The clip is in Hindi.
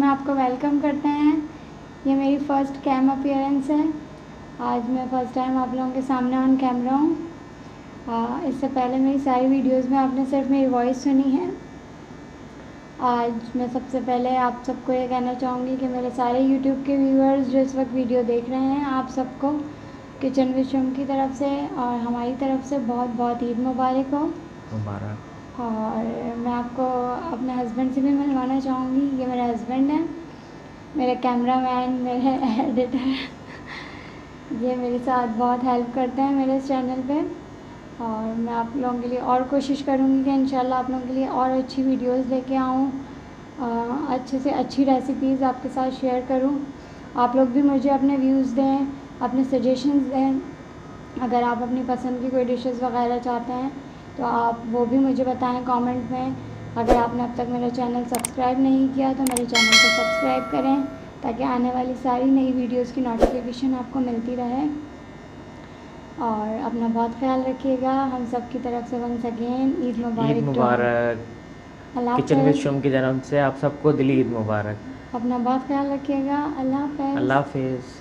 आपको वेलकम करते हैं। ये मेरी फ़र्स्ट कैम अपीयरेंस है। आज मैं फ़र्स्ट टाइम आप लोगों के सामने ऑन कैमरा हूँ। इससे पहले मेरी सारी वीडियोस में आपने सिर्फ मेरी वॉइस सुनी है। आज मैं सबसे पहले आप सबको ये कहना चाहूँगी कि मेरे सारे यूट्यूब के व्यूअर्स जो इस वक्त वीडियो देख रहे हैं, आप सबको किचन विद शुम की तरफ से और हमारी तरफ से बहुत बहुत ईद मुबारक हो। और मैं आपको अपने हस्बैंड से भी मिलवाना चाहूँगी। ये मेरे हस्बैंड हैं, मेरे कैमरामैन, मेरे एडिटर। ये मेरे साथ बहुत हेल्प करते हैं मेरे इस चैनल पे। और मैं आप लोगों के लिए और कोशिश करूँगी कि इंशाल्लाह आप लोगों के लिए और अच्छी वीडियोस लेके आऊँ, अच्छे से अच्छी रेसिपीज़ आपके साथ शेयर करूँ। आप लोग भी मुझे अपने व्यूज़ दें, अपने सजेशंस दें। अगर आप अपनी पसंद की कोई डिशेस वगैरह चाहते हैं तो आप वो भी मुझे बताएं कमेंट में। अगर आपने अब तक मेरा चैनल सब्सक्राइब नहीं किया तो मेरे चैनल को सब्सक्राइब करें, ताकि आने वाली सारी नई वीडियोस की नोटिफिकेशन आपको मिलती रहे। और अपना बहुत ख्याल रखिएगा। हम सब की तरफ से वंस अगेन ईद मुबारक। किचन विद शुम की तरफ से आप सबको दिली ईद मुबारक। अपना बहुत ख्याल रखिएगा। अल्लाह हाफिज़।